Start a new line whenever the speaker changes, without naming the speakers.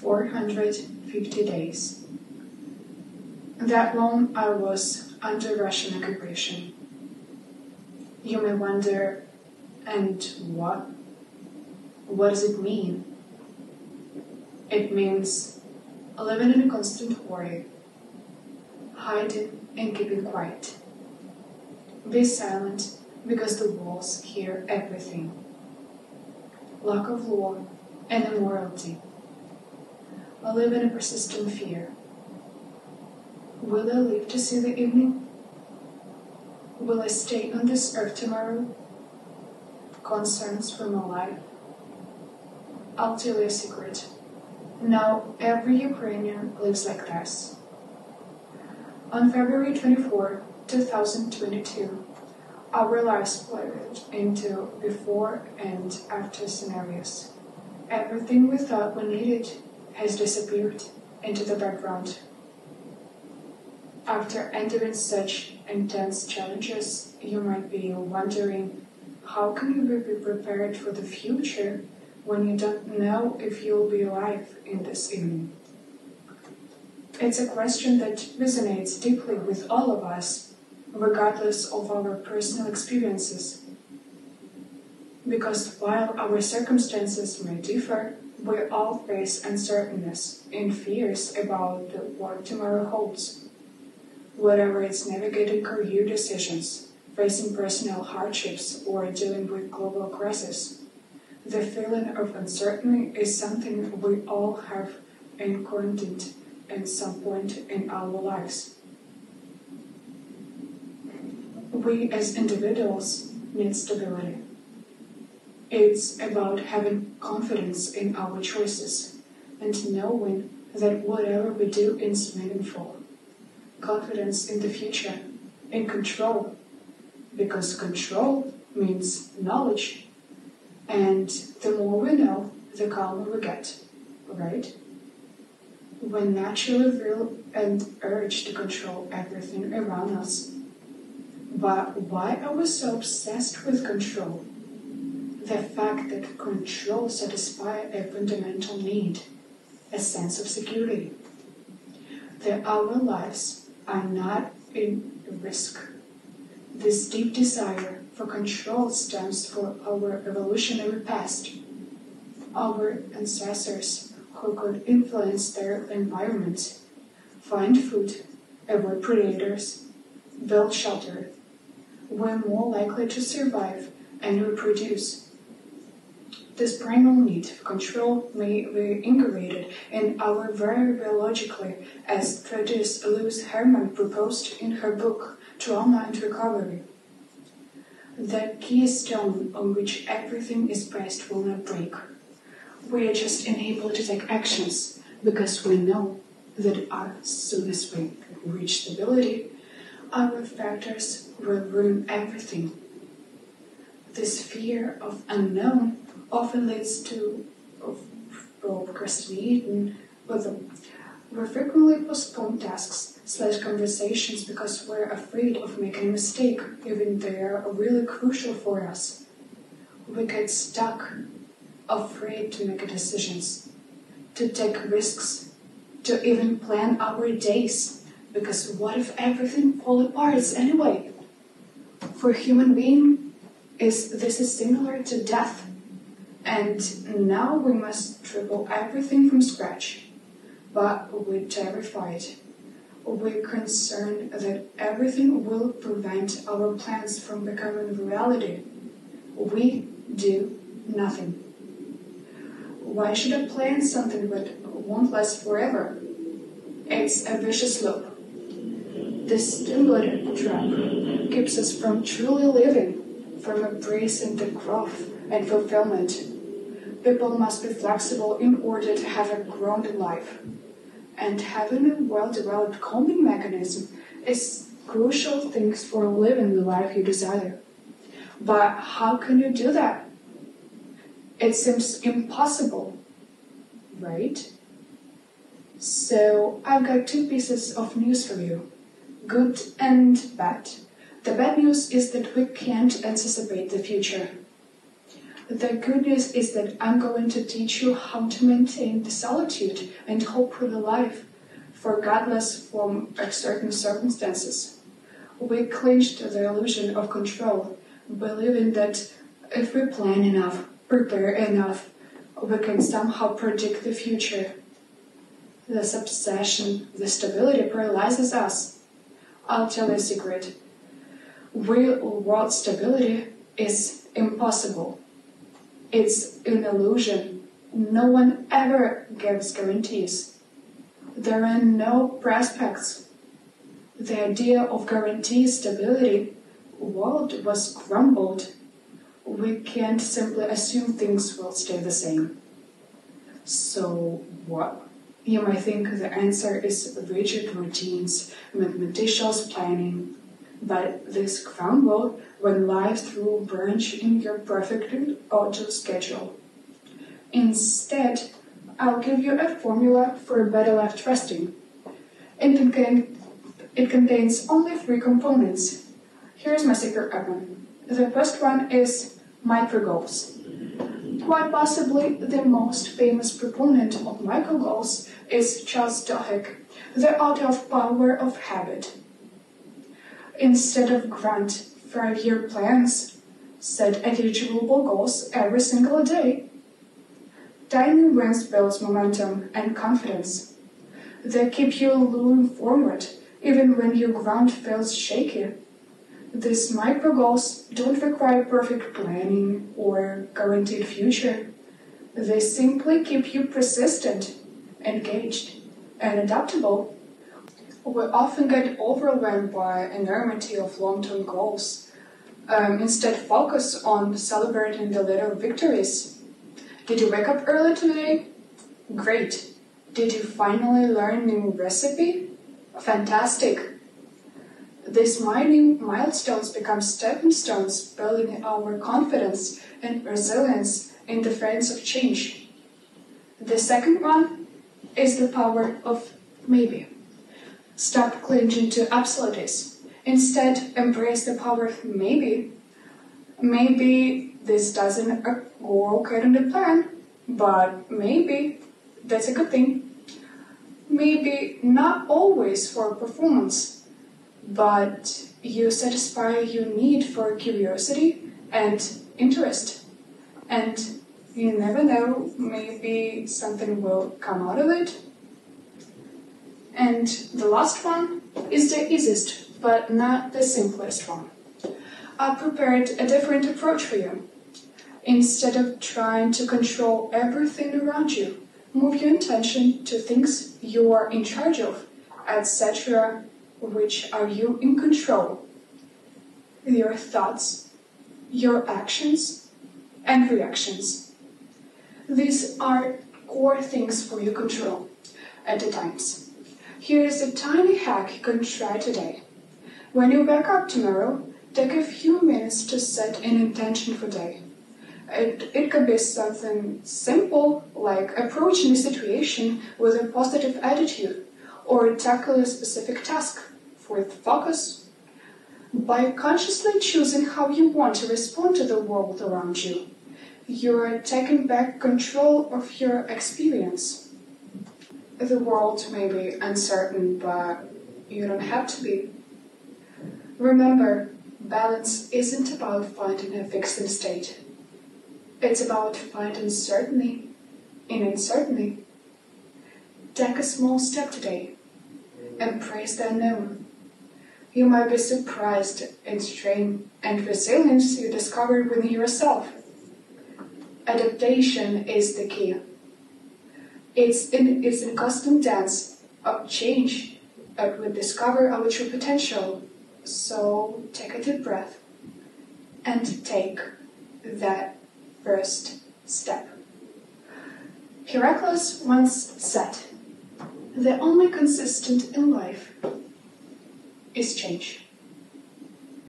450 days. That long I was under Russian occupation. You may wonder, and what? What does it mean? It means living in a constant worry, hiding and keeping quiet. Be silent because the walls hear everything. Lack of law and immorality. Live in a persistent fear. Will I live to see the evening? Will I stay on this earth tomorrow? Concerns for my life. I'll tell you a secret. Now every Ukrainian lives like this. On February 24, 2022, our lives split into before and after scenarios. Everything we thought we needed has disappeared into the background. After entering such intense challenges, you might be wondering, how can you be prepared for the future when you don't know if you'll be alive in this evening? It's a question that resonates deeply with all of us, regardless of our personal experiences. Because while our circumstances may differ, we all face uncertainties and fears about what tomorrow holds. Whether it's navigating career decisions, facing personal hardships, or dealing with global crises, the feeling of uncertainty is something we all have encountered at some point in our lives. We as individuals need stability. It's about having confidence in our choices and knowing that whatever we do is meaningful. Confidence in the future, in control, because control means knowledge, and the more we know, the calmer we get, right? We naturally feel an urge to control everything around us. But why are we so obsessed with control? The fact that control satisfies a fundamental need, a sense of security. That our lives are not in risk. This deep desire for control stems from our evolutionary past. Our ancestors who could influence their environment, find food, avoid predators, build shelter, were more likely to survive and reproduce. This primal need for control may be integrated in our very biologically, as Travis Lewis Herman proposed in her book, Trauma and Recovery. The keystone on which everything is based will not break. We are just enabled to take actions because we know that as soon as we reach stability, our factors will ruin everything. This fear of unknown often leads to procrastinating. We frequently postpone tasks/conversations because we're afraid of making a mistake, even if they are really crucial for us. We get stuck, afraid to make decisions, to take risks, to even plan our days, because what if everything falls apart anyway? For human beings, this is similar to death. And now we must triple everything from scratch. But we're terrified. We're concerned that everything will prevent our plans from becoming reality. We do nothing. Why should I plan something that won't last forever? It's a vicious loop. This stimulated trap keeps us from truly living, from embracing the growth and fulfillment. People must be flexible in order to have a grounded life. And having a well-developed coping mechanism is crucial thing for living the life you desire. But how can you do that? It seems impossible, right? So I've got two pieces of news for you, good and bad. The bad news is that we can't anticipate the future. The good news is that I'm going to teach you how to maintain the solitude and hope for the life, regardless from certain circumstances. We cling to the illusion of control, believing that if we plan enough, prepare enough, we can somehow predict the future. This obsession, this stability paralyzes us. I'll tell you a secret. Real world stability is impossible. It's an illusion. No one ever gives guarantees. There are no prospects. The idea of guaranteed stability, world was crumbled. We can't simply assume things will stay the same. So what? You might think the answer is rigid routines, mathematicians planning, but this crumble when life through branch in your perfectly ordered schedule. Instead, I'll give you a formula for a better life trusting. It contains only 3 components. Here's my secret weapon. The first one is micro goals. Quite possibly the most famous proponent of micro goals is Charles Duhigg, the author of Power of Habit. Instead of grand 5-year plans, set achievable goals every single day. Tiny wins build momentum and confidence. They keep you moving forward even when your ground feels shaky. These micro goals don't require perfect planning or guaranteed future. They simply keep you persistent, engaged, and adaptable. We often get overwhelmed by an enormity of long-term goals. Instead, focus on celebrating the little victories. Did you wake up early today? Great. Did you finally learn a new recipe? Fantastic. These minor milestones become stepping stones, building our confidence and resilience in the face of change. The second one is the power of maybe. Stop clinging to absolutes. Instead, embrace the power of maybe. Maybe this doesn't go according to plan, but maybe that's a good thing. Maybe not always for performance, but you satisfy your need for curiosity and interest. And you never know, maybe something will come out of it. And the last one is the easiest, but not the simplest one. I prepared a different approach for you. Instead of trying to control everything around you, move your attention to things you are in charge of, etc., which are you in control. Your thoughts, your actions, and reactions. These are core things for your control at the times. Here's a tiny hack you can try today. When you wake up tomorrow, take a few minutes to set an intention for the day. It could be something simple like approaching a situation with a positive attitude or tackle a specific task with focus. By consciously choosing how you want to respond to the world around you, you are taking back control of your experience. The world may be uncertain, but you don't have to be. Remember, balance isn't about finding a fixed state. It's about finding certainty in uncertainty. Take a small step today. Embrace the unknown. You might be surprised in strength and resilience you discover within yourself. Adaptation is the key. It's a constant dance of change that will discover our true potential. So take a deep breath and take that first step. Heracles once said, "The only consistent in life is change."